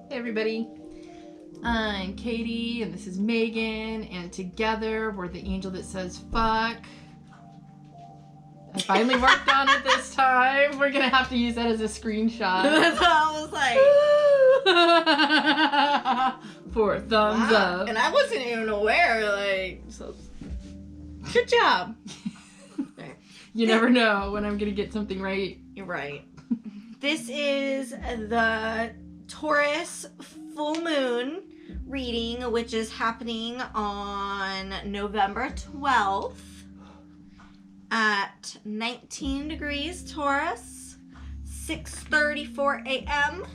Hey everybody, I'm Katie and this is Megan, and together we're the angel that says fuck. I finally worked on it this time. We're gonna have to use that as a screenshot. That's what I was like. 4 thumbs up. And I wasn't even aware, like, so good job. You never know when I'm gonna get something right. You're right. This is the Taurus full moon reading, which is happening on November 12th at 19 degrees Taurus, 6:34 a.m.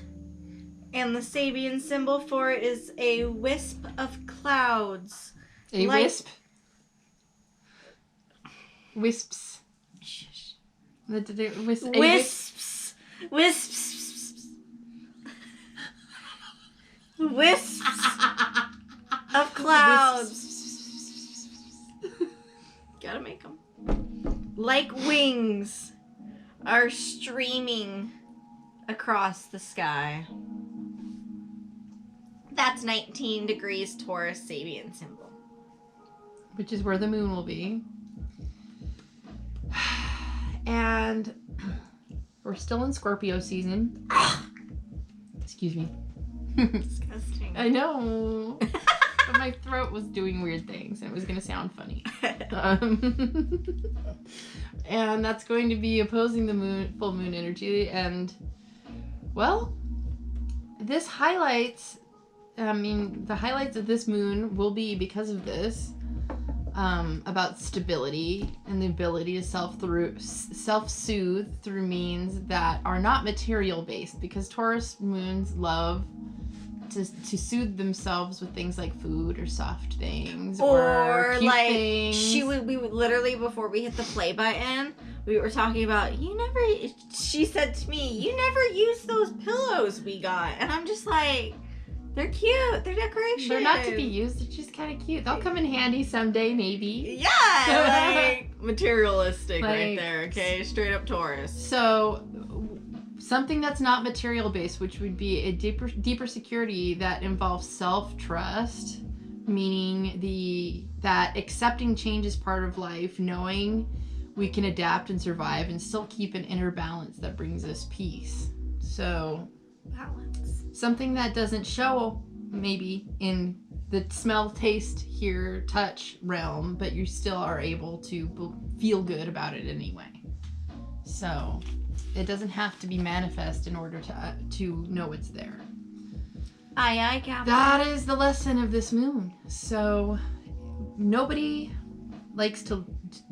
And the Sabian symbol for it is a wisp of clouds. A wisp? Wisps. Shush. Wisps. Wisps. Wisps of clouds. Gotta make them. Like wings are streaming across the sky. That's 19 degrees Taurus Sabian symbol. Which is where the moon will be. And we're still in Scorpio season. Excuse me. Disgusting. I know. But my throat was doing weird things and it was going to sound funny. And that's going to be opposing the full moon energy. And, well, this highlights, the highlights of this moon will be, because of this, about stability and the ability to self-soothe through means that are not material based, because Taurus moons love to soothe themselves with things like food or soft things or cute like things. we would literally, before we hit the play button, we were talking about, she said to me, you never use those pillows we got. And I'm just like, they're cute. They're decoration. They're not to be used. They're just kind of cute. They'll come in handy someday, maybe. Yeah, like materialistic like, right there. Okay, straight up Taurus. So something that's not material based, which would be a deeper security that involves self-trust, meaning that accepting change is part of life, knowing we can adapt and survive and still keep an inner balance that brings us peace. So Balance. Something that doesn't show maybe in the smell, taste, hear, touch realm, but you still are able to feel good about it anyway. So it doesn't have to be manifest in order to know it's there. Aye, Captain. That is the lesson of this moon. So nobody likes to,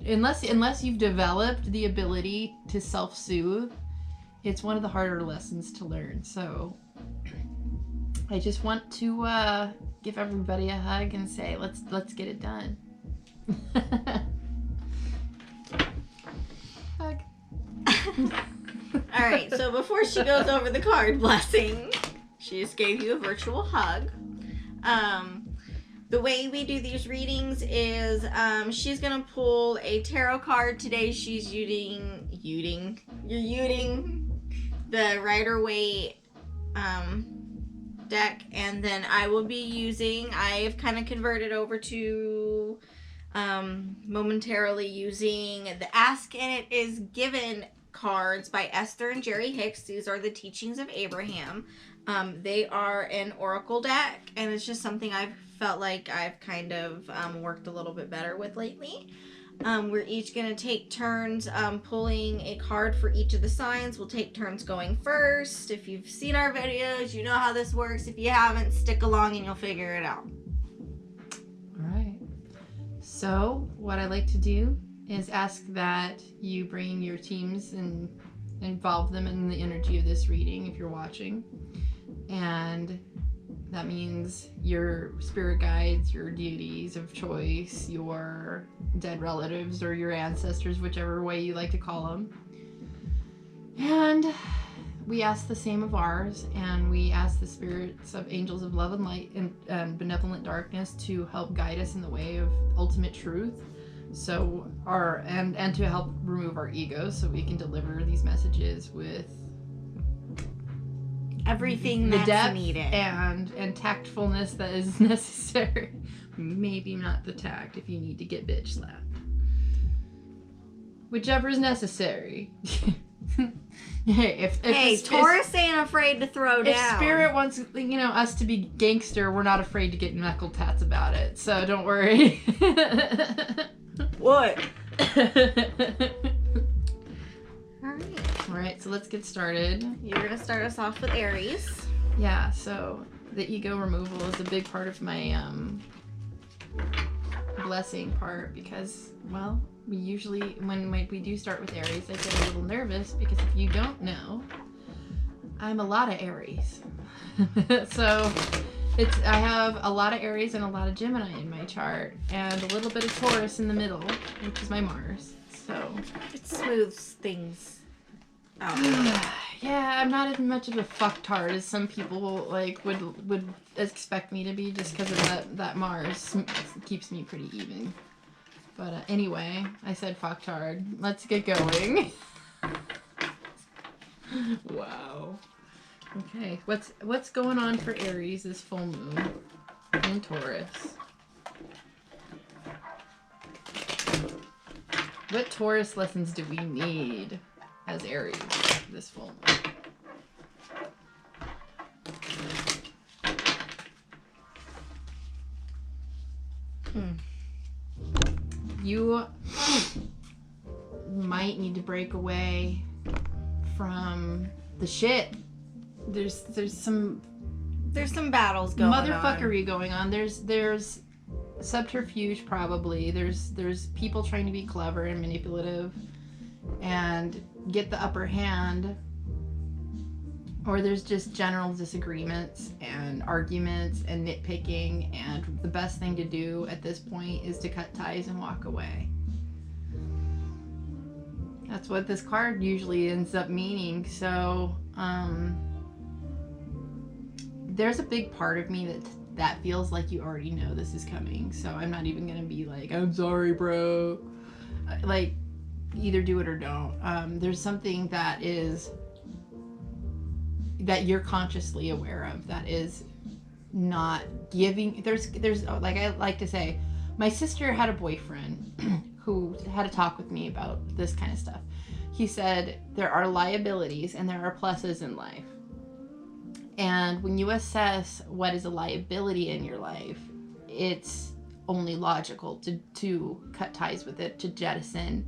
unless you've developed the ability to self-soothe, it's one of the harder lessons to learn. So I just want to give everybody a hug and say, let's get it done. Hug. All right, so before she goes over the card blessing, she just gave you a virtual hug. The way we do these readings is she's going to pull a tarot card. Today she's using the Rider-Waite deck, and then I will be using, I've kind of converted over to momentarily using the Ask and It Is Given cards by Esther and Jerry Hicks. These are the teachings of Abraham. They are an oracle deck, and it's just something I've felt like I've kind of worked a little bit better with lately. We're each going to take turns pulling a card for each of the signs. We'll take turns going first. If you've seen our videos, you know how this works. If you haven't, stick along and you'll figure it out. All right. So what I like to do is ask that you bring your teams and involve them in the energy of this reading if you're watching. And that means your spirit guides, your deities of choice, your dead relatives or your ancestors, whichever way you like to call them. And we ask the same of ours, and we ask the spirits of angels of love and light and benevolent darkness to help guide us in the way of ultimate truth. So and to help remove our egos so we can deliver these messages with everything the that's depth needed. and tactfulness that is necessary. Maybe not the tact if you need to get bitch slapped. Whichever is necessary. Hey, Taurus ain't afraid to throw down. If Spirit wants, us to be gangster, we're not afraid to get knuckle tats about it. So don't worry. What? All right, so let's get started. You're gonna start us off with Aries. Yeah, so the ego removal is a big part of my blessing part because, well, we usually, when we do start with Aries, I get a little nervous because if you don't know, I'm a lot of Aries. So I have a lot of Aries and a lot of Gemini in my chart and a little bit of Taurus in the middle, which is my Mars. So it smooths things out. Yeah, I'm not as much of a fucktard as some people would expect me to be just because of that Mars keeps me pretty even. But anyway, I said fucktard. Let's get going. Wow. Okay, what's going on for Aries this full moon in Taurus? What Taurus lessons do we need as Aries this full moon? You might need to break away from the shit. There's some battles going on. Motherfuckery going on. There's subterfuge probably. There's people trying to be clever and manipulative and get the upper hand. Or there's just general disagreements and arguments and nitpicking, and the best thing to do at this point is to cut ties and walk away. That's what this card usually ends up meaning. So, there's a big part of me that feels like you already know this is coming. So I'm not even gonna be like, I'm sorry, bro. Like, either do it or don't. There's something that you're consciously aware of that is not giving. There's like I like to say, my sister had a boyfriend who had a talk with me about this kind of stuff. He said there are liabilities and there are pluses in life. And when you assess what is a liability in your life, it's only logical to cut ties with it, to jettison,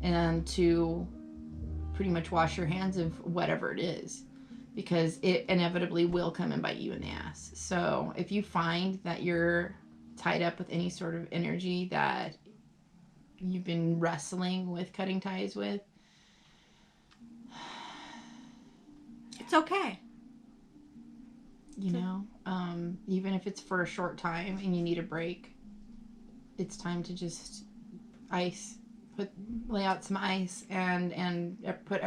and to pretty much wash your hands of whatever it is. Because it inevitably will come and bite you in the ass. So if you find that you're tied up with any sort of energy that you've been wrestling with cutting ties with, it's okay. Even if it's for a short time and you need a break, it's time to just lay out some ice and put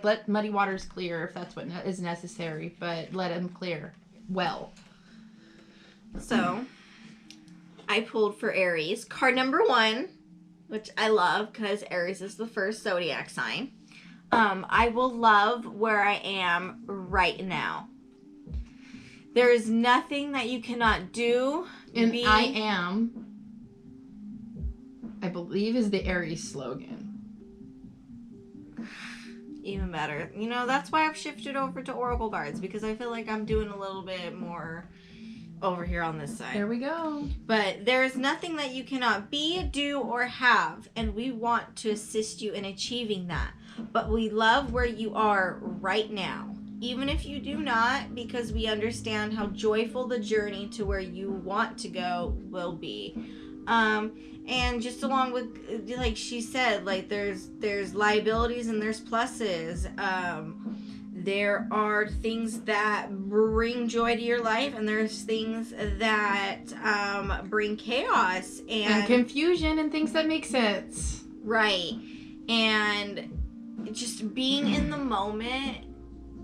let muddy waters clear if that's what is necessary, but let them clear well. So I pulled for Aries card number 1, which I love because Aries is the first zodiac sign. I will love where I am right now. There is nothing that you cannot do. And I believe is the Aries slogan. Even better. That's why I've shifted over to Oracle cards, because I feel like I'm doing a little bit more over here on this side. There we go. But there's nothing that you cannot be, do, or have, and we want to assist you in achieving that. But we love where you are right now. Even if you do not, because we understand how joyful the journey to where you want to go will be. And just along with, like she said, like there's liabilities and there's pluses. There are things that bring joy to your life, and there's things that bring chaos and confusion and things that make sense. Right. And just being in the moment.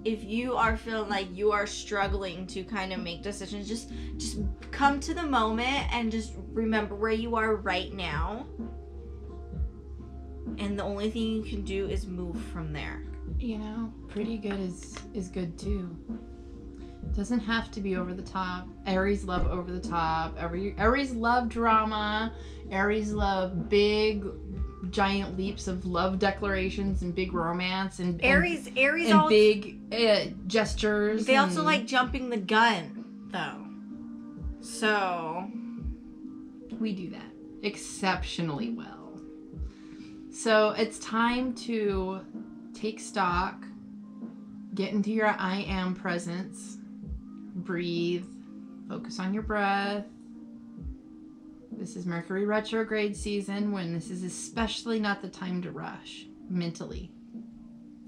If you are feeling like you are struggling to kind of make decisions, just come to the moment and just remember where you are right now. And the only thing you can do is move from there. Pretty good is good too. Doesn't have to be over the top. Aries love over the top. Aries love drama. Aries love big, giant leaps of love declarations and big romance and Aries and all big gestures. They also like jumping the gun, though. So we do that exceptionally well. So it's time to take stock, get into your I am presence. Breathe. Focus on your breath. This is Mercury retrograde season when this is especially not the time to rush mentally.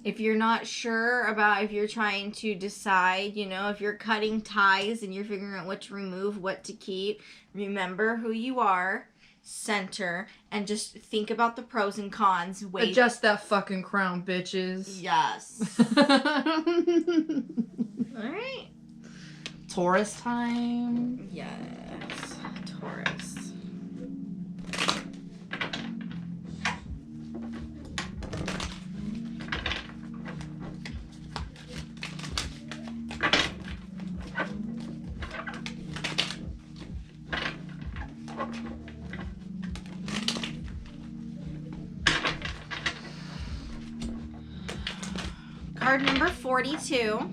If you're not sure about if you're trying to decide, if you're cutting ties and you're figuring out what to remove, what to keep, remember who you are, center, and just think about the pros and cons. Adjust that fucking crown, bitches. Yes. All right. Taurus time. Yes, Taurus. Card number 42.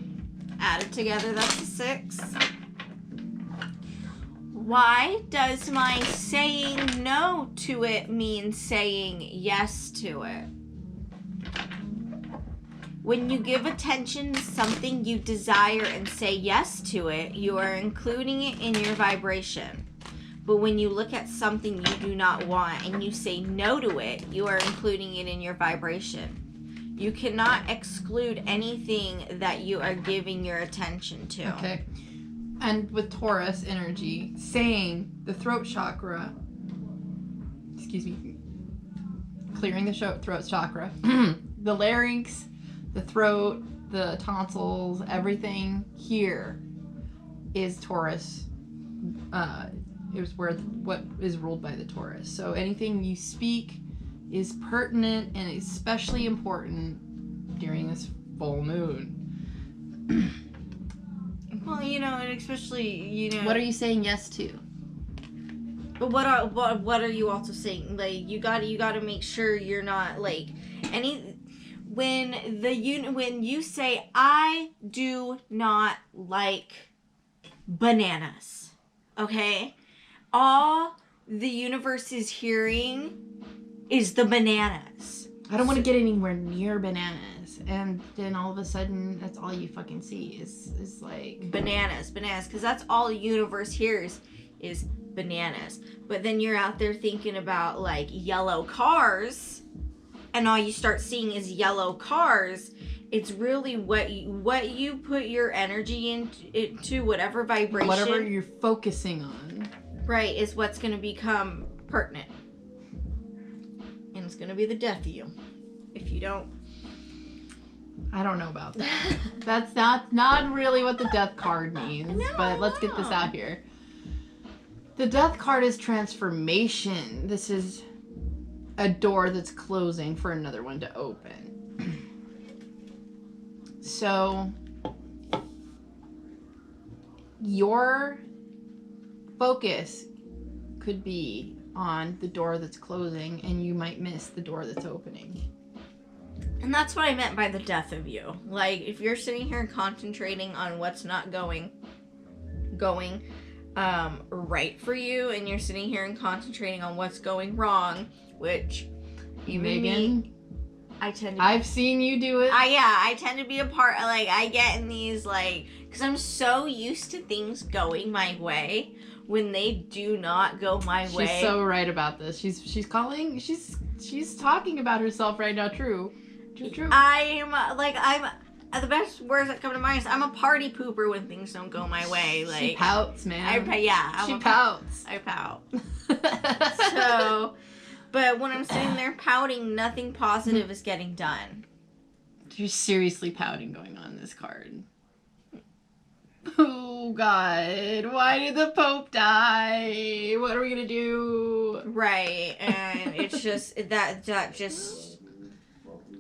Added together, that's a 6. Why does my saying no to it mean saying yes to it? When you give attention to something you desire and say yes to it, you are including it in your vibration. But when you look at something you do not want and you say no to it, you are including it in your vibration. You cannot exclude anything that you are giving your attention to. Okay. And with Taurus energy, saying the throat chakra, clearing the throat chakra, the larynx, the throat, the tonsils, everything here is Taurus. It was what is ruled by the Taurus. So anything you speak is pertinent and especially important during this full moon. Well, and especially, What are you saying yes to? But what are you also saying? Like, you gotta make sure you're not like when you say I do not like bananas, okay? All the universe is hearing is the bananas. I don't want to get anywhere near bananas. And then all of a sudden, that's all you fucking see is like... Bananas, because that's all the universe hears is bananas. But then you're out there thinking about, like, yellow cars, and all you start seeing is yellow cars. It's really what you put your energy into, whatever vibration... Whatever you're focusing on. Right, is what's going to become pertinent. And it's going to be the death of you. If you don't... I don't know about that. That's not really what the death card means. No, but let's get this out here. The death card is transformation. This is a door that's closing for another one to open. So your focus could be on the door that's closing and you might miss the door that's opening. And that's what I meant by the death of you. Like, if you're sitting here concentrating on what's not going right for you, and you're sitting here and concentrating on what's going wrong, which even Megan, me, I've seen you do it. I tend to be a part, like, I get in these, like, because I'm so used to things going my way. When they do not go my way. She's so right about this. She's talking about herself right now. True. I'm the best words that come to mind is I'm a party pooper when things don't go my way. Like, she pouts, man. She pouts. I pout. So, but when I'm sitting there pouting, nothing positive is getting done. There's seriously pouting going on in this card. Oh God, why did the Pope die? What are we gonna do? Right, and it's just that just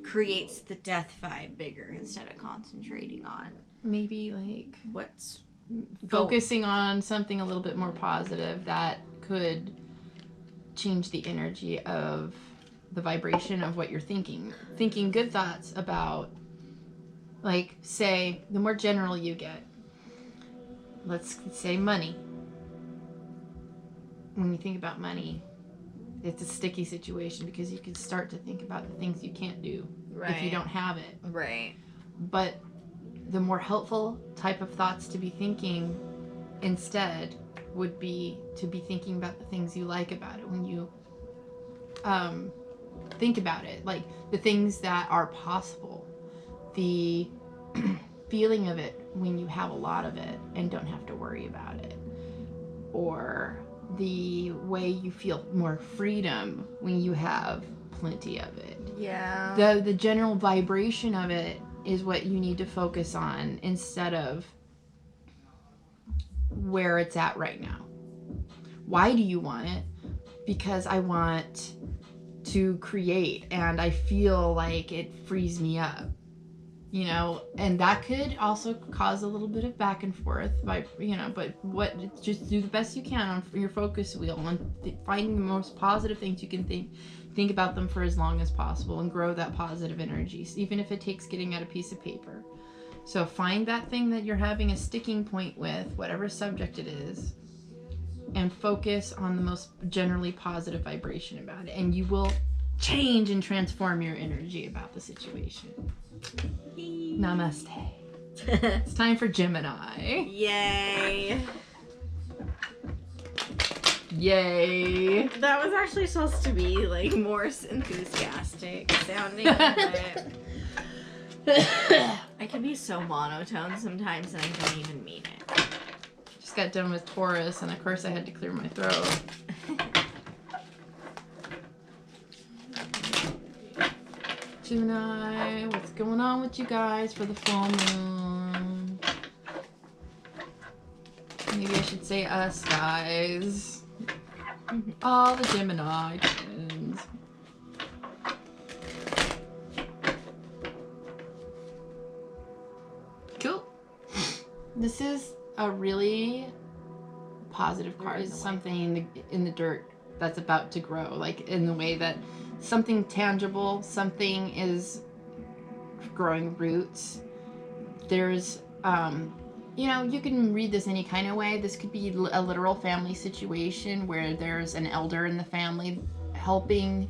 creates the death vibe bigger instead of concentrating on maybe like What's focusing on something a little bit more positive that could change the energy of the vibration of what you're thinking. Thinking good thoughts about, like, say, the more general you get, let's say money. When you think about money, it's a sticky situation because you can start to think about the things you can't do if you don't have it. Right. But the more helpful type of thoughts to be thinking instead would be to be thinking about the things you like about it when you think about it, like the things that are possible, the feeling of it when you have a lot of it and don't have to worry about it, or the way you feel more freedom when you have plenty of it. Yeah. The general vibration of it is what you need to focus on instead of where it's at right now. Why do you want it? Because I want to create and I feel like it frees me up, you know, and that could also cause a little bit of back and forth by, you know, but just do the best you can on your focus wheel and finding the most positive things you can think about them for as long as possible and grow that positive energy, even if it takes getting out a piece of paper. So find that thing that you're having a sticking point with, whatever subject it is, and focus on the most generally positive vibration about it, and you will change and transform your energy about the situation. Namaste. It's time for Gemini. Yay. Yay. That was actually supposed to be like more enthusiastic sounding, but I can be so monotone sometimes and I don't even mean it. Just got done with Taurus, and of course I had to clear my throat. Gemini, what's going on with you guys for the full moon? Maybe I should say us guys. All the Gemini twins. Cool. This is a really positive card. It's something in the dirt that's about to grow, like in the way that something tangible, something is growing roots. There's, you know, you can read this any kind of way. This could be a literal family situation where there's an elder in the family helping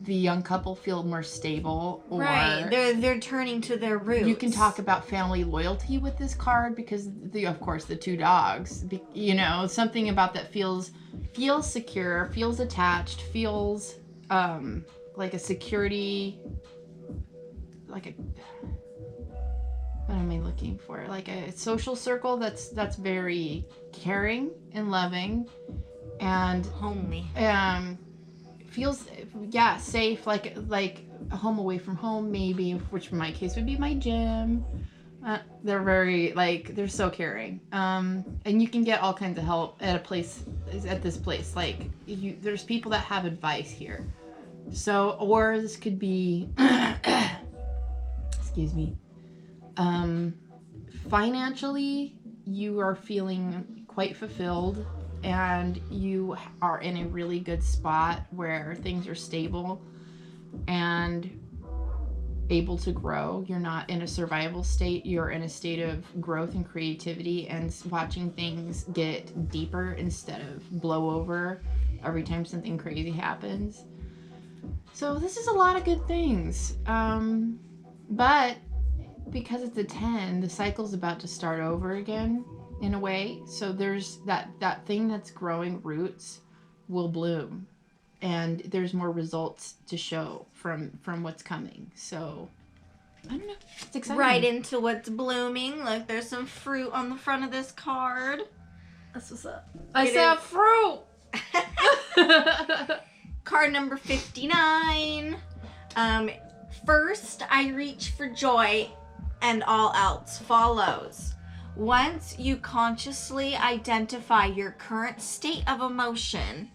the young couple feel more stable. Or right, they're turning to their roots. You can talk about family loyalty with this card because, of course, the two dogs. You know, something about that feels secure, feels attached, feels like a security, like a, what am I looking for? Like a social circle that's very caring and loving and homely. Feels safe, like a home away from home, maybe, which in my case would be my gym. They're very, like, they're so caring. And you can get all kinds of help at this place. Like, there's people that have advice here. So, or this could be, excuse me, financially, you are feeling quite fulfilled and you are in a really good spot where things are stable and able to grow. You're not in a survival state. You're in a state of growth and creativity and watching things get deeper instead of blow over every time something crazy happens. So this is a lot of good things. But because it's a 10, the cycle's about to start over again in a way. So there's that thing that's growing roots will bloom. And there's more results to show from what's coming. So, I don't know. It's exciting. Right into what's blooming. Like, there's some fruit on the front of this card. That's what's up. I saw fruit! Card number 59. First, I reach for joy, and all else follows. Once you consciously identify your current state of emotion,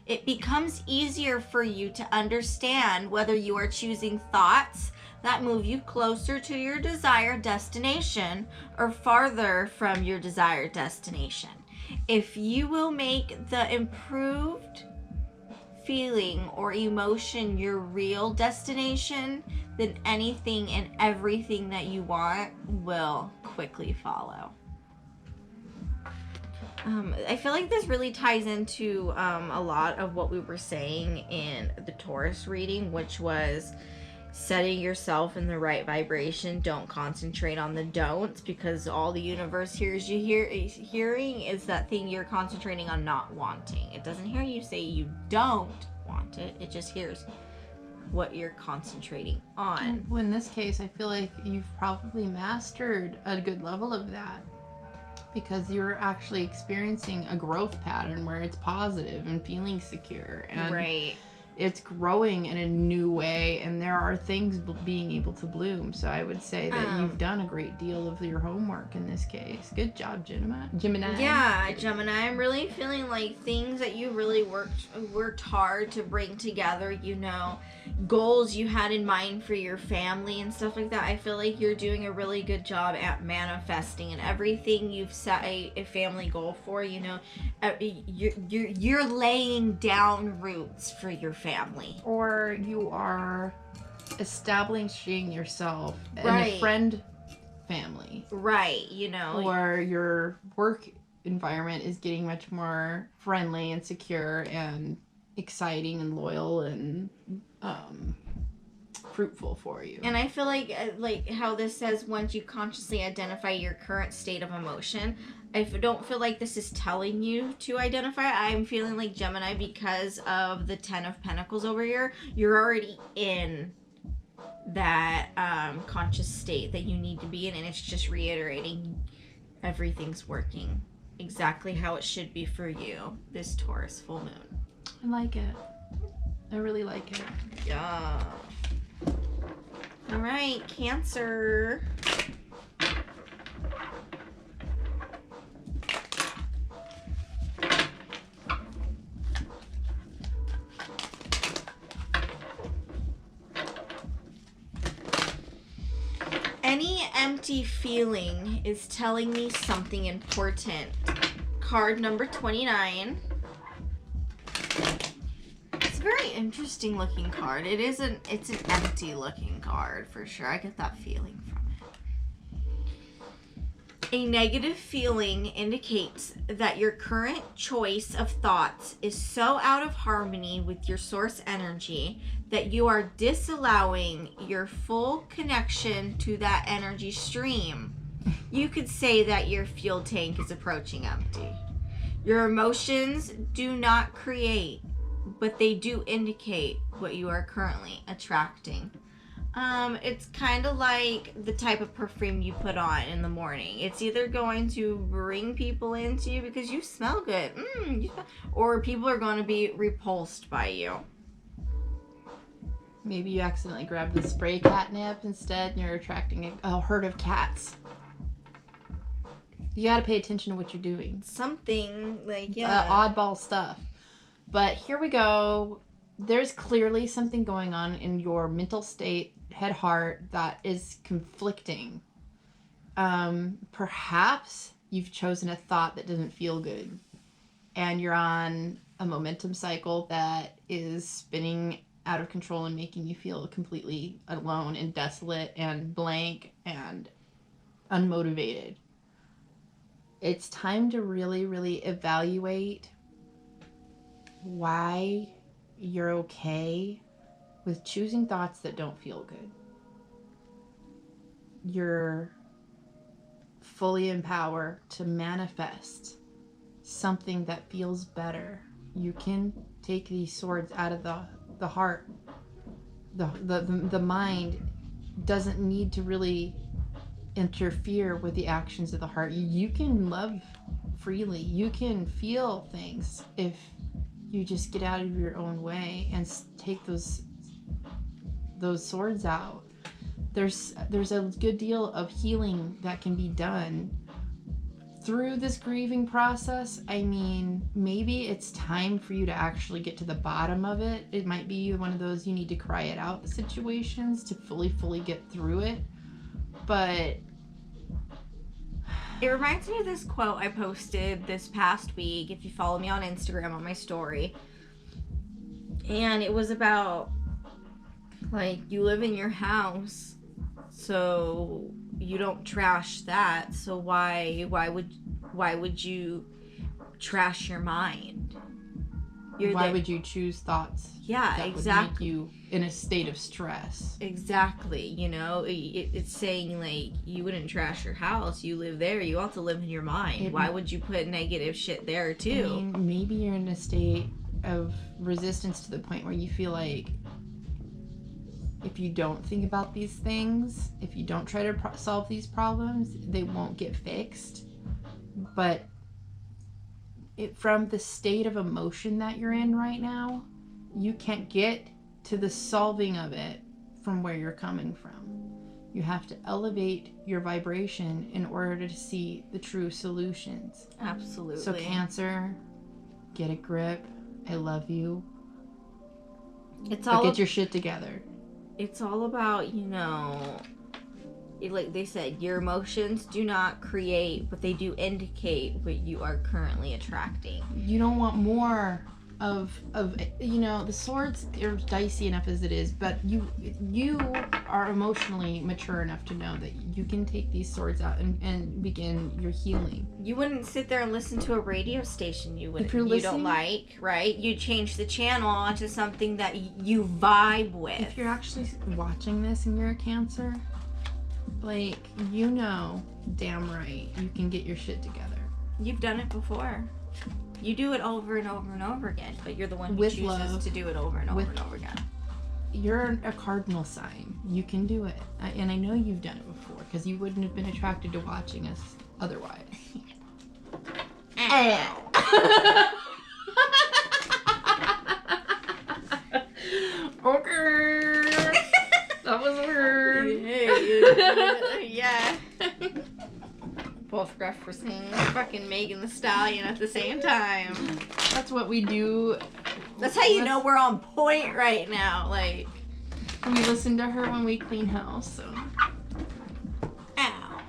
it becomes easier for you to understand whether you are choosing thoughts, that move you closer to your desired destination or farther from your desired destination. If you will make the improved feeling or emotion your real destination, then anything and everything that you want will quickly follow. I feel like this really ties into a lot of what we were saying in the Taurus reading, which was setting yourself in the right vibration. Don't concentrate on the don'ts, because all the universe hears you hearing is that thing you're concentrating on not wanting. It doesn't hear you say you don't want it. It just hears what you're concentrating on. Well, in this case, I feel like you've probably mastered a good level of that, because you're actually experiencing a growth pattern where it's positive and feeling secure, and Right. it's growing in a new way, and there are things being able to bloom. So I would say that you've done a great deal of your homework in this case. Good job, Gemini. Yeah, Gemini, I'm really feeling like things that you really worked hard to bring together, you know, goals you had in mind for your family and stuff like that. I feel like you're doing a really good job at manifesting, and everything you've set a family goal for, you know, you're laying down roots for your family. Or you are establishing yourself in Right. a friend family. Right, you know. Or your work environment is getting much more friendly and secure and exciting and loyal and fruitful for you. And I feel like how this says, once you consciously identify your current state of emotion, I don't feel like this is telling you to identify. I'm feeling like, Gemini, because of the 10 of Pentacles over here, you're already in that conscious state that you need to be in, and it's just reiterating everything's working exactly how it should be for you this Taurus full moon. I like it. I really like it. Yeah. All right, Cancer. Any empty feeling is telling me something important. Card number 29. It's a very interesting looking card. It's an empty looking card for sure. I get that feeling from it. A negative feeling indicates that your current choice of thoughts is so out of harmony with your source energy that you are disallowing your full connection to that energy stream. You could say that your fuel tank is approaching empty. Your emotions do not create, but they do indicate what you are currently attracting. It's kind of like the type of perfume you put on in the morning. It's either going to bring people into you because you smell good, or people are going to be repulsed by you. Maybe you accidentally grabbed the spray catnip instead, and you're attracting a herd of cats. You got to pay attention to what you're doing. Something like, oddball stuff. But here we go. There's clearly something going on in your mental state, head, heart, that is conflicting. Perhaps you've chosen a thought that doesn't feel good, and you're on a momentum cycle that is spinning out of control and making you feel completely alone and desolate and blank and unmotivated. It's time to really, really evaluate why you're okay with choosing thoughts that don't feel good. You're fully in power to manifest something that feels better. You can take these swords out of the heart. The mind doesn't need to really interfere with the actions of the heart. You can love freely. You can feel things if you just get out of your own way and take those swords out. There's a good deal of healing that can be done through this grieving process, I mean, maybe it's time for you to actually get to the bottom of it. It might be one of those you need to cry it out situations to fully get through it. But it reminds me of this quote I posted this past week, if you follow me on Instagram on my story. And it was about, like, you live in your house, so you don't trash that. So why would you trash your mind? Why would you choose thoughts? Yeah, that exactly. would make you in a state of stress. Exactly. You know, it's saying, like, you wouldn't trash your house. You live there. You also live in your mind. Why would you put negative shit there too? I mean, maybe you're in a state of resistance to the point where you feel like if you don't think about these things, if you don't try to solve these problems, they won't get fixed. But from the state of emotion that you're in right now, you can't get to the solving of it from where you're coming from. You have to elevate your vibration in order to see the true solutions. Absolutely. So Cancer, get a grip. I love you. Get your shit together. It's all about, you know, like they said, your emotions do not create, but they do indicate what you are currently attracting. You don't want more of you know, the swords are dicey enough as it is, but you are emotionally mature enough to know that you can take these swords out and begin your healing. You wouldn't sit there and listen to a radio station you don't like, right? You change the channel onto something that you vibe with. If you're actually watching this and you're a Cancer, like, you know damn right you can get your shit together. You've done it before. You do it over and over and over again, but you're the one who chooses to do it over and over and over again. You're a cardinal sign. You can do it. And I know you've done it before, because you wouldn't have been attracted to watching us otherwise. Okay. That was weird. Yeah. Both referencing fucking Megan Thee Stallion at the same time. That's what we do. That's how you know we're on point right now. Like, we listen to her when we clean house. So. Ow.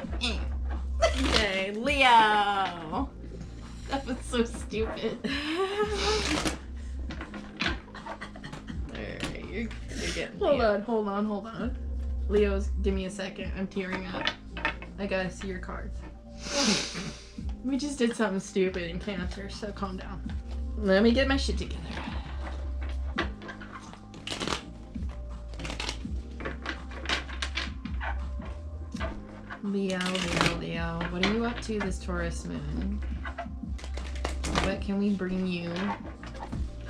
Okay, Leo. That was so stupid. Alright, you're getting Hold on. Leo's, give me a second. I'm tearing up. I gotta see your cards. We just did something stupid in Cancer, so calm down. Let me get my shit together. Leo. What are you up to this Taurus moon? What can we bring you?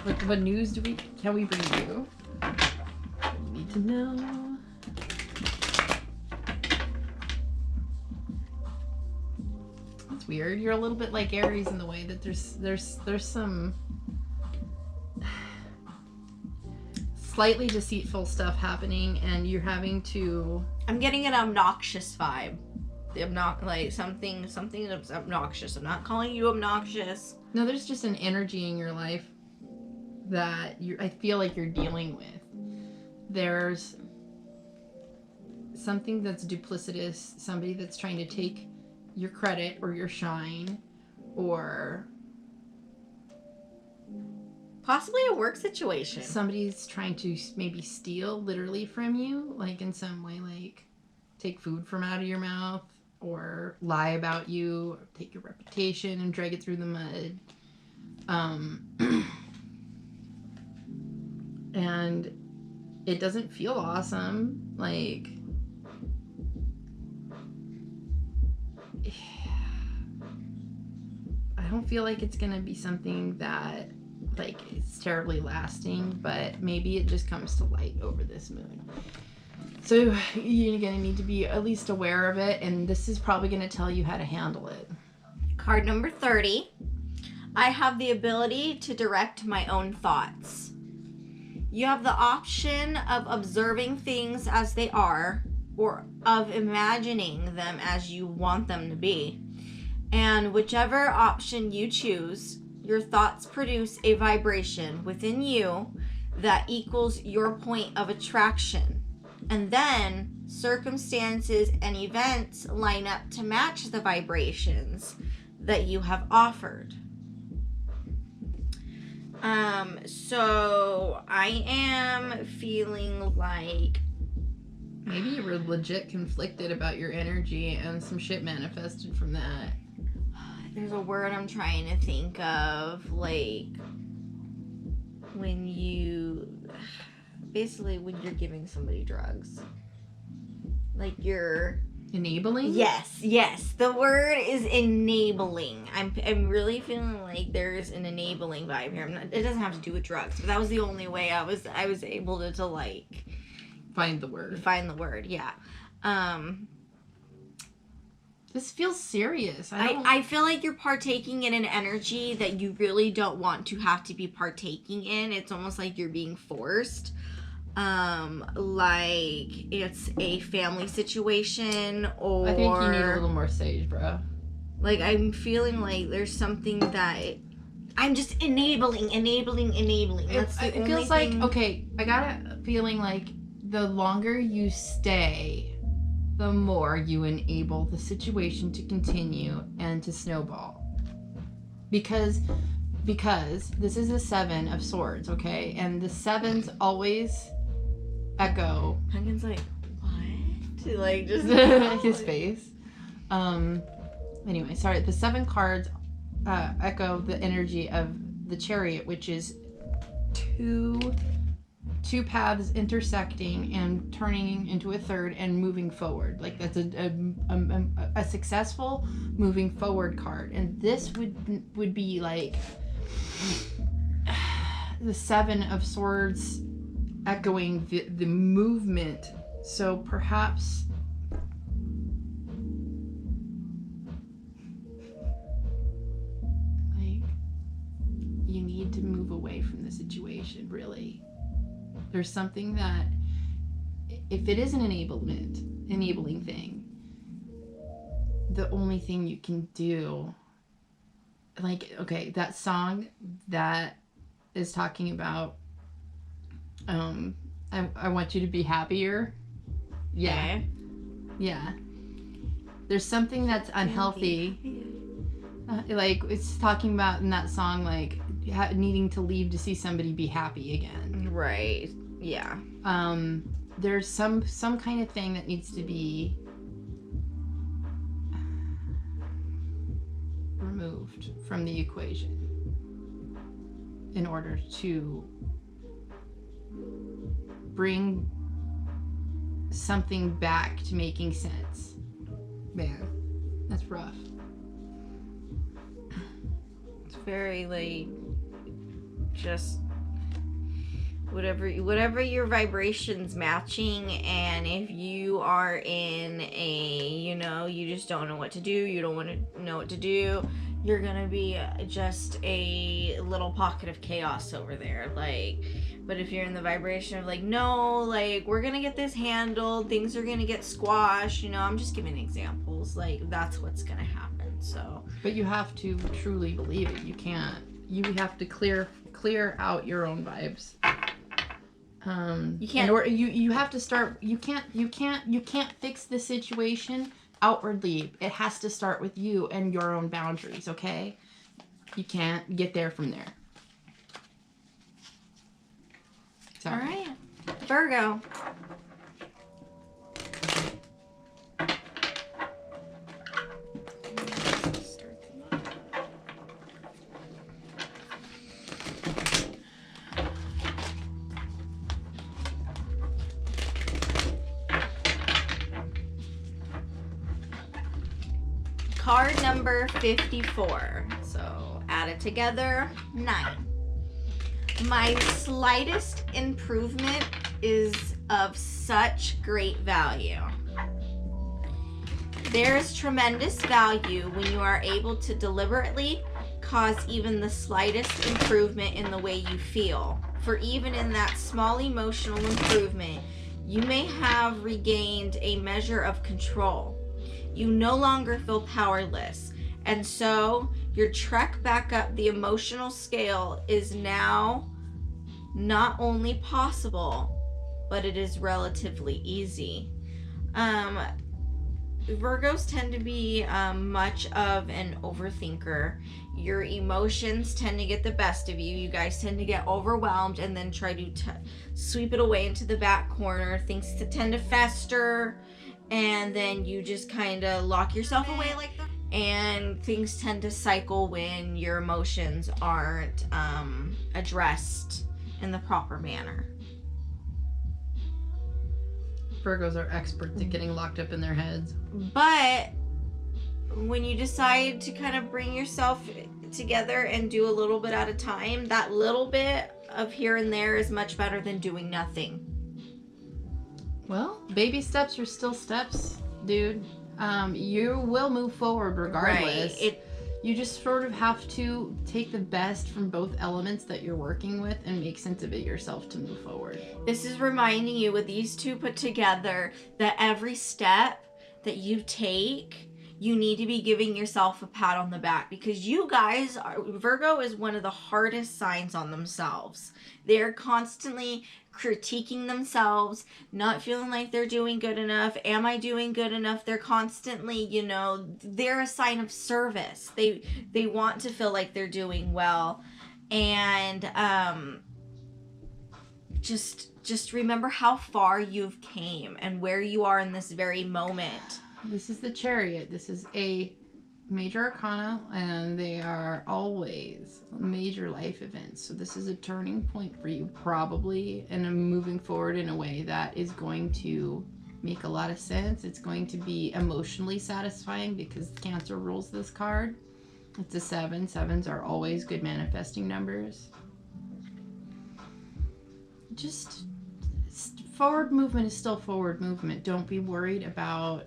What news can we bring you? You need to know. That's weird. You're a little bit like Aries in the way that there's some slightly deceitful stuff happening, and you're having to. I'm getting an obnoxious vibe. Like something that's obnoxious. I'm not calling you obnoxious. No, there's just an energy in your life that I feel like you're dealing with. There's something that's duplicitous, somebody that's trying to take your credit or your shine, or possibly a work situation. Somebody's trying to maybe steal literally from you, like in some way, like take food from out of your mouth, or lie about you, or take your reputation and drag it through the mud. And it doesn't feel awesome. Like, I don't feel like it's gonna be something that, like, it's terribly lasting, but maybe it just comes to light over this moon. So you're gonna need to be at least aware of it, and this is probably gonna tell you how to handle it. Card number 30. I have the ability to direct my own thoughts. You have the option of observing things as they are, or of imagining them as you want them to be. And whichever option you choose, your thoughts produce a vibration within you that equals your point of attraction. And then circumstances and events line up to match the vibrations that you have offered. So I am feeling like maybe you were legit conflicted about your energy and some shit manifested from that. there's a word I'm trying to think of, like when you're giving somebody drugs. Like you're enabling? Yes. The word is enabling. I'm really feeling like there's an enabling vibe here. It doesn't have to do with drugs, but that was the only way I was able to like find the word. Yeah. This feels serious. I feel like you're partaking in an energy that you really don't want to have to be partaking in. It's almost like you're being forced. Like it's a family situation, or I think you need a little more sage, bro. Like I'm feeling like there's something that I'm just enabling. That's the it feels like, okay, I got a feeling like the longer you stay, the more you enable the situation to continue and to snowball. Because this is a 7 of swords, okay? And the 7s always echo. Pumpkin's like, what? Like, just his face. Anyway, sorry. The 7 cards echo the energy of the Chariot, which is two paths intersecting and turning into a third and moving forward. Like that's a successful moving forward card. And this would be like the 7 of swords echoing the movement. So perhaps like you need to move away from the situation, really. There's something that, if it is an enabling thing, the only thing you can do, like, okay, that song that is talking about, I want you to be happier. Yeah. Okay. Yeah. There's something that's unhealthy. Like, it's talking about in that song, like, needing to leave to see somebody be happy again. Right. Yeah. There's some kind of thing that needs to be removed from the equation in order to bring something back to making sense. Man, that's rough. It's very like just whatever your vibration's matching, and if you are in a, you just don't know what to do, you don't want to know what to do, you're gonna be just a little pocket of chaos over there. Like, but if you're in the vibration of like, no, like, we're gonna get this handled, things are gonna get squashed, I'm just giving examples, like, that's what's gonna happen. So, but you have to truly believe it. You have to clear out your own vibes. You can't. Or you have to start. You can't fix the situation outwardly. It has to start with you and your own boundaries. Okay, you can't get there from there. Sorry. All right, Virgo. Card number 54. So add it together, 9. My slightest improvement is of such great value. There is tremendous value when you are able to deliberately cause even the slightest improvement in the way you feel. For even in that small emotional improvement, you may have regained a measure of control. You no longer feel powerless, And so your trek back up the emotional scale is now not only possible, but it is relatively easy. Virgos tend to be much of an overthinker. Your emotions tend to get the best of you. You guys tend to get overwhelmed and then try to sweep it away into the back corner. Things tend to fester, and then you just kind of lock yourself away like that. And things tend to cycle when your emotions aren't addressed in the proper manner. Virgos are experts at getting locked up in their heads. But when you decide to kind of bring yourself together and do a little bit at a time, that little bit of here and there is much better than doing nothing. Well, baby steps are still steps, dude. You will move forward regardless. Right. You just sort of have to take the best from both elements that you're working with and make sense of it yourself to move forward. This is reminding you with these two put together that every step that you take, you need to be giving yourself a pat on the back, because you guys Virgo is one of the hardest signs on themselves. They're constantly critiquing themselves, not feeling like they're doing good enough. Am I doing good enough? They're constantly, they're a sign of service. They want to feel like they're doing well. And just remember how far you've came and where you are in this very moment. This is the Chariot. This is a major arcana, and they are always major life events. So this is a turning point for you, probably, and moving forward in a way that is going to make a lot of sense. It's going to be emotionally satisfying because Cancer rules this card. It's a 7. 7s are always good manifesting numbers. Just forward movement is still forward movement. Don't be worried about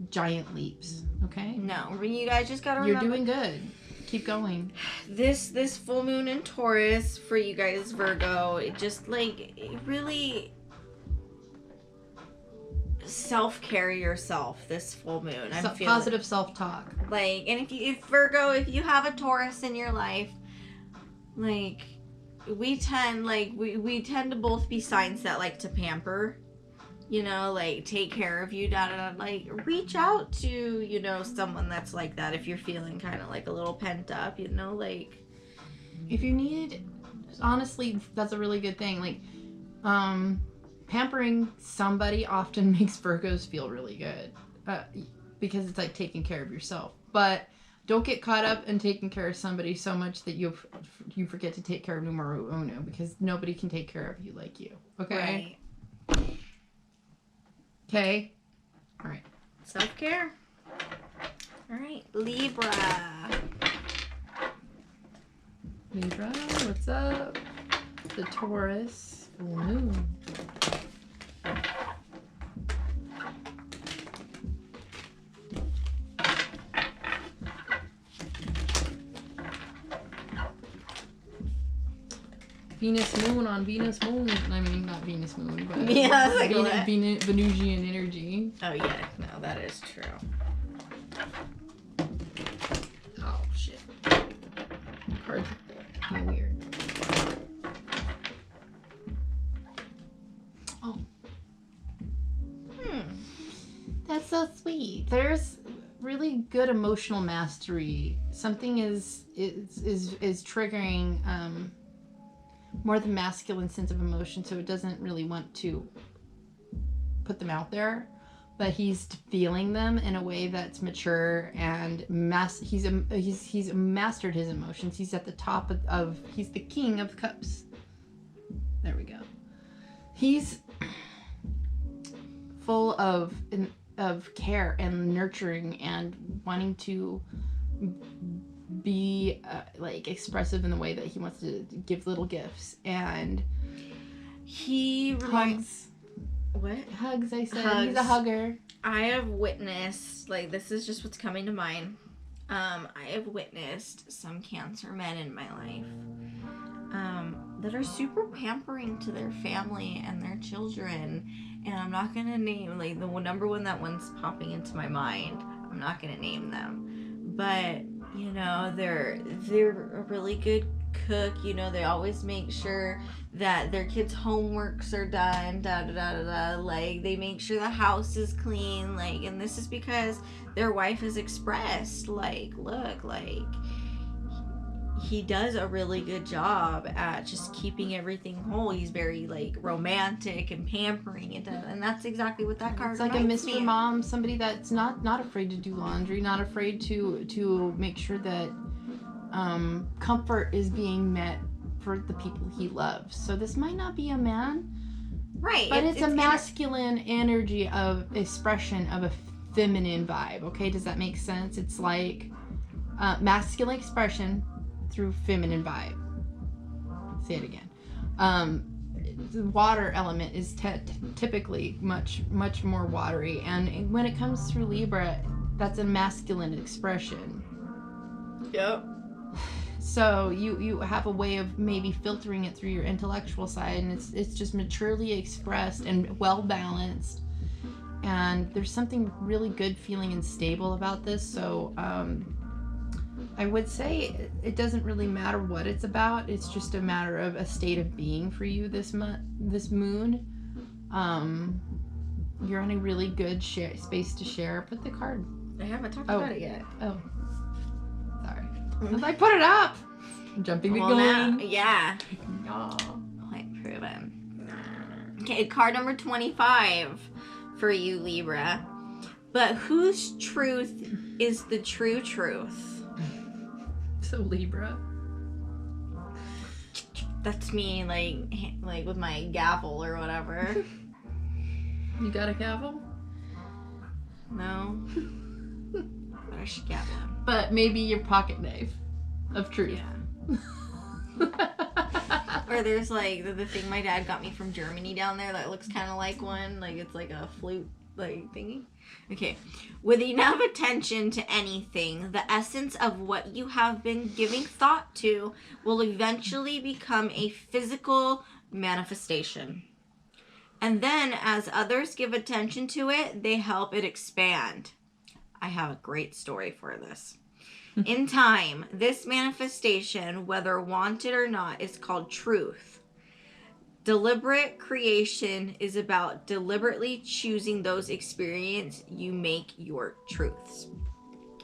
giant leaps, okay? No, you guys just gotta remember. You're doing good. Keep going. This full moon in Taurus for you guys, Virgo, it really self-care yourself this full moon. I'm feeling positive self-talk. And if Virgo, if you have a Taurus in your life, we tend to both be signs that like to pamper. Take care of you, reach out to, someone that's like that if you're feeling kind of like a little pent up, If you need, honestly, that's a really good thing. Pampering somebody often makes Virgos feel really good because it's like taking care of yourself. But don't get caught up in taking care of somebody so much that you forget to take care of numero uno, because nobody can take care of you like you, okay? Right. Okay. All right. Self-care. All right. Libra, what's up? The Taurus full moon. Venus moon on Venus moon. I mean, not Venus moon, but yeah, Venusian energy. Oh yeah, no, that is true. Oh shit. Cards being weird. Oh. That's so sweet. There's really good emotional mastery. Something is triggering more the masculine sense of emotion, so it doesn't really want to put them out there, but he's feeling them in a way that's mature and he's mastered his emotions. He's at the top of he's the king of cups. There we go. He's full of care and nurturing and wanting to be expressive in the way that he wants to give little gifts, and he hugs. What? Hugs, I said. Hugs. He's a hugger. I have witnessed, this is just what's coming to mind. I have witnessed some Cancer men in my life that are super pampering to their family and their children. And I'm not going to name, the number one that one's popping into my mind. I'm not going to name them. but you know, they're a really good cook. You know, they always make sure that their kids' homeworks are done, da da da da da. Like, they make sure the house is clean. Like, and this is because their wife has expressed, like, look, like, he does a really good job at just keeping everything whole. He's very, like, romantic and pampering, and that's exactly what that card. It's like a Mr. Mom, somebody that's not afraid to do laundry, not afraid to make sure that comfort is being met for the people he loves. So this might not be a man, right? But it's a masculine energy of expression of a feminine vibe. Okay, does that make sense? It's like masculine expression through feminine vibe. Say it again. The water element is typically much more watery, and when it comes through Libra, that's a masculine expression. Yep. So you have a way of maybe filtering it through your intellectual side, and it's just maturely expressed and well balanced, and there's something really good feeling and stable about this. So I would say it doesn't really matter what it's about. It's just a matter of a state of being for you this moon. You're in a really good space to share. Put the card. I haven't talked about it yet. Oh, sorry. I put it up. Jumping the gun. Yeah. Oh. Quite proven. Okay, card number 25 for you, Libra. But whose truth is the true truth? So Libra. That's me, like with my gavel or whatever. You got a gavel? No. But I should get one. But maybe your pocket knife of truth. Yeah. Or there's like the thing my dad got me from Germany down there that looks kind of like one. Like, it's like a flute like thingy. Okay. With enough attention to anything, the essence of what you have been giving thought to will eventually become a physical manifestation. And then as others give attention to it, they help it expand. I have a great story for this. In time, this manifestation, whether wanted or not, is called truth. Deliberate creation is about deliberately choosing those experiences you make your truths.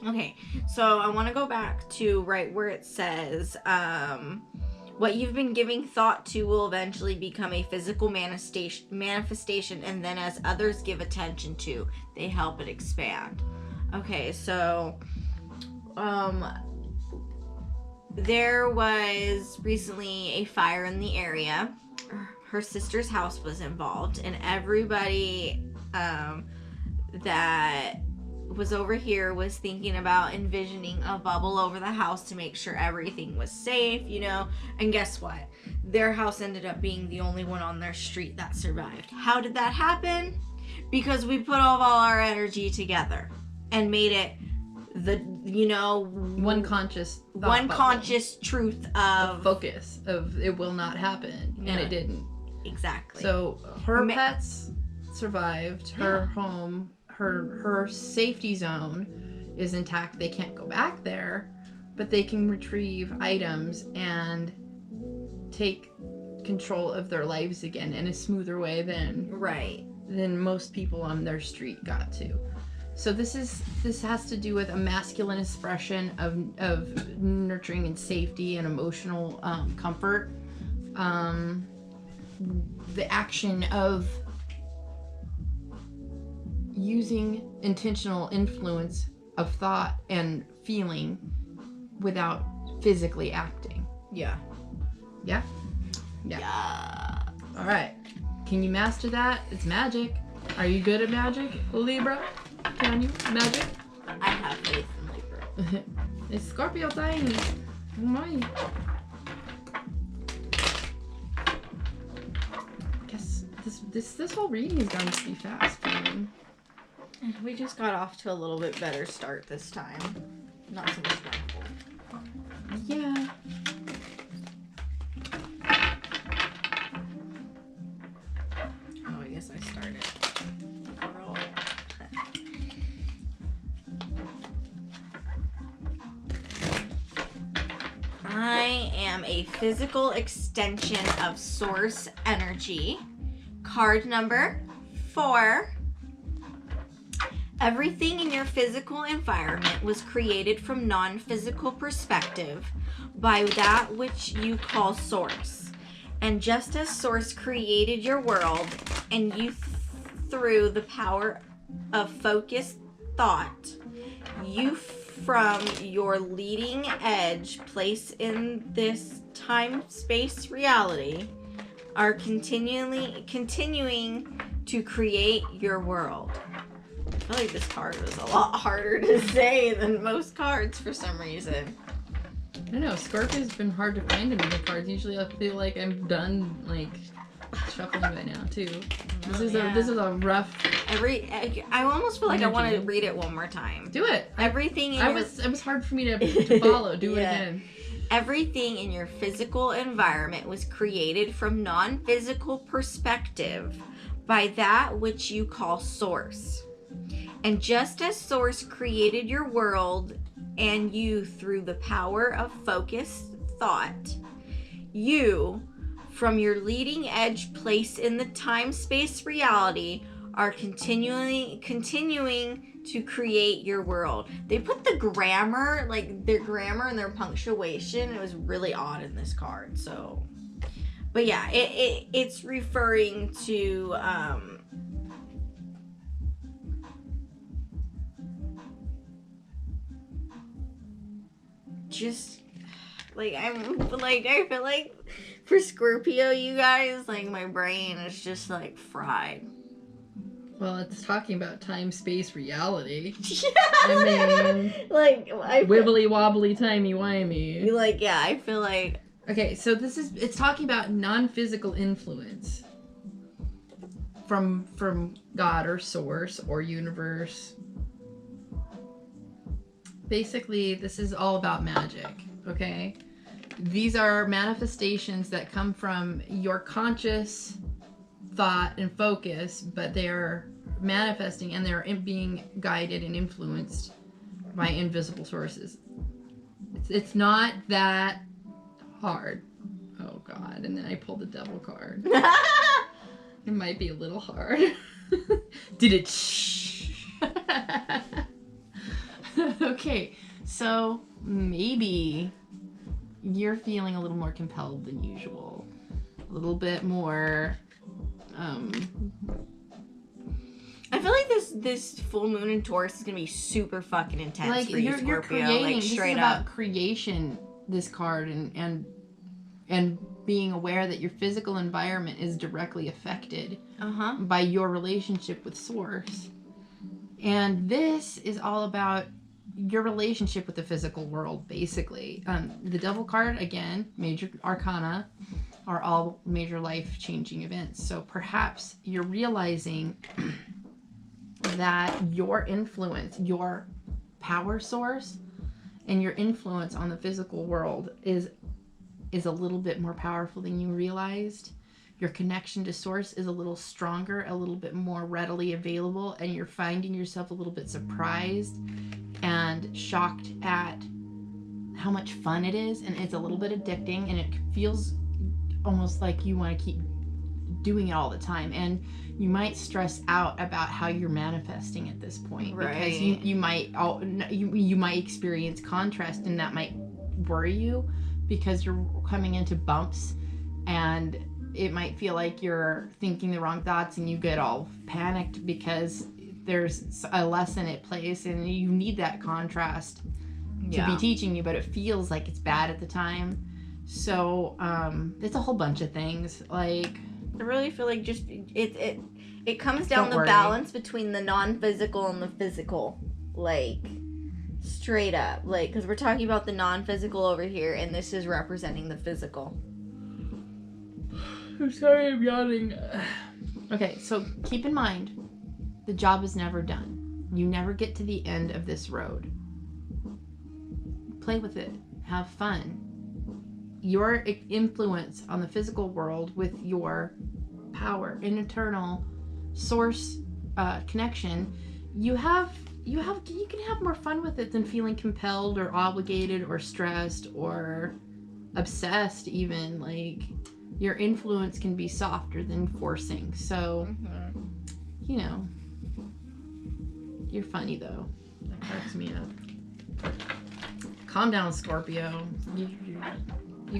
Okay, so I want to go back to right where it says, what you've been giving thought to will eventually become a physical manifestation, and then as others give attention to, they help it expand. Okay, so there was recently a fire in the area. Her sister's house was involved, and everybody that was over here was thinking about envisioning a bubble over the house to make sure everything was safe, you know. And guess what? Their house ended up being the only one on their street that survived. How did that happen? Because we put all our energy together and made it the, you know, one conscious truth of focus of it will not happen. Yeah. And it didn't. Exactly. So her pets survived. Her home, her safety zone is intact. They can't go back there, but they can retrieve items and take control of their lives again in a smoother way than most people on their street got to. So this has to do with a masculine expression of nurturing and safety and emotional comfort. The action of using intentional influence of thought and feeling without physically acting. Yeah. Yeah? Yeah. All right. Can you master that? It's magic. Are you good at magic, Libra? Can you? Magic? I have faith in Libra. It's Scorpio time. Oh my. Guess this whole reading is going to be fast for me. We just got off to a little bit better start this time. Not so much stressful. Yeah. Oh, I guess I started. am a physical extension of source energy. Card number 4. Everything in your physical environment was created from non-physical perspective by that which you call source. And just as source created your world and you through the power of focused thought, you from your leading edge place in this time-space reality are continuing to create your world. I feel like this card was a lot harder to say than most cards for some reason. I don't know, Scorpio's been hard to find in the cards. Usually I feel like I'm done, like, shuffling by now, too. This is a rough... I almost feel like I want to read it one more time. Do it. Everything in it was hard for me to follow. Do it again. Everything in your physical environment was created from non-physical perspective by that which you call source. And just as source created your world and you through the power of focused thought, you, from your leading edge place in the time-space reality, are continuing to create your world. They put the grammar, like their grammar and their punctuation, it was really odd in this card. So, but yeah, it's referring to just like I feel like for Scorpio, you guys, like my brain is just like fried. Well, it's talking about time, space, reality. Yeah. I mean, like wibbly wobbly, timey wimey. Like, yeah, I feel like. Okay, so it's talking about non-physical influence from God or source or universe. Basically, this is all about magic, okay? These are manifestations that come from your conscious thought and focus, but they're manifesting and they're being guided and influenced by invisible sources. It's not that hard. Oh God, and then I pulled the devil card. It might be a little hard. Did it Okay, so maybe you're feeling a little more compelled than usual. A little bit more I feel like this full moon in Taurus is gonna be super fucking intense like for you, Scorpio. You're creating, like this straight is up about creation, this card, and being aware that your physical environment is directly affected by your relationship with source. And this is all about your relationship with the physical world, basically. The devil card, again, major arcana, are all major life-changing events. So perhaps you're realizing that your influence, your power source, and your influence on the physical world is a little bit more powerful than you realized. Your connection to source is a little stronger, a little bit more readily available, and you're finding yourself a little bit surprised and shocked at how much fun it is, and it's a little bit addicting, and it feels almost like you want to keep doing it all the time, and you might stress out about how you're manifesting at this point, right? Because you might experience contrast, and that might worry you because you're coming into bumps, and it might feel like you're thinking the wrong thoughts, and you get all panicked because there's a lesson at place, and you need that contrast to be teaching you, but it feels like it's bad at the time. So it's a whole bunch of things. Like, I really feel like just it comes down the balance between the non-physical and the physical, like straight up, like, because we're talking about the non-physical over here, and this is representing the physical. I'm sorry, I'm yawning. Okay, so keep in mind, the job is never done. You never get to the end of this road. Play with it. Have fun. Your influence on the physical world with your power and internal source connection, you can have more fun with it than feeling compelled or obligated or stressed or obsessed even, like your influence can be softer than forcing. So, you know, you're funny though. That cracks me up. Calm down, Scorpio. You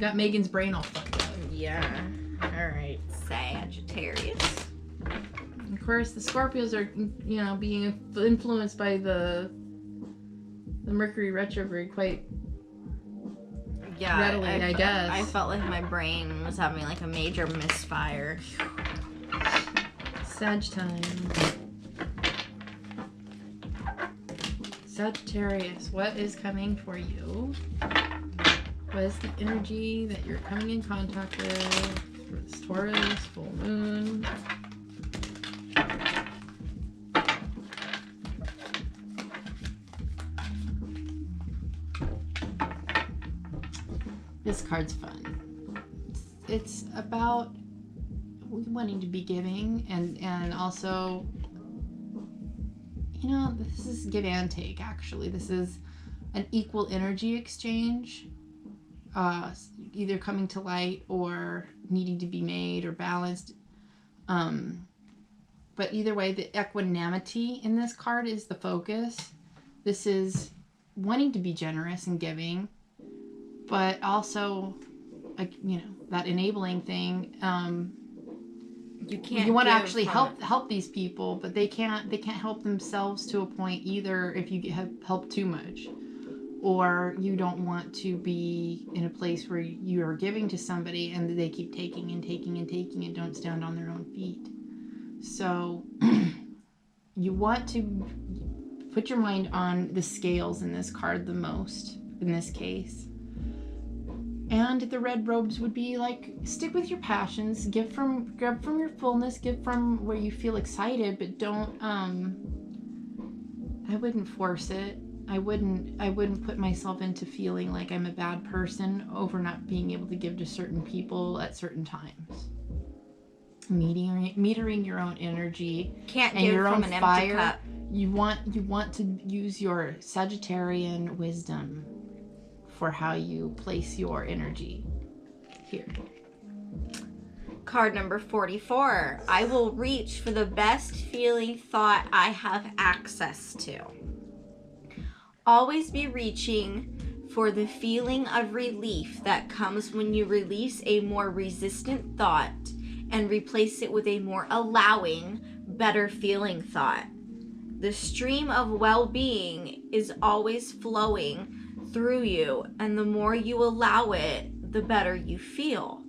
got Megan's brain all fucked up. Yeah. All right. Sagittarius. Of course, the Scorpios are, you know, being influenced by the Mercury retrograde quite readily, I guess. I felt like my brain was having like a major misfire. Sag time. Sagittarius, what is coming for you? What is the energy that you're coming in contact with for this Taurus full moon? This card's fun. It's about wanting to be giving and also, you know, this is give and take actually. This is an equal energy exchange, either coming to light or needing to be made or balanced. But either way, the equanimity in this card is the focus. This is wanting to be generous and giving, but also, like, you know, that enabling thing. You want to actually help these people, but they can't help themselves to a point either if you help too much, or you don't want to be in a place where you are giving to somebody and they keep taking and taking and taking and don't stand on their own feet. So you want to put your mind on the scales in this card the most in this case. And the red robes would be like, stick with your passions, grab from your fullness, give from where you feel excited, but don't, I wouldn't force it. I wouldn't put myself into feeling like I'm a bad person over not being able to give to certain people at certain times. Metering your own energy. Can't and give your from own an fire. empty cup. You want to use your Sagittarian wisdom for how you place your energy here. Card number 44. I will reach for the best feeling thought I have access to. Always be reaching for the feeling of relief that comes when you release a more resistant thought and replace it with a more allowing, better feeling thought. The stream of well-being is always flowing through you, and the more you allow it, the better you feel.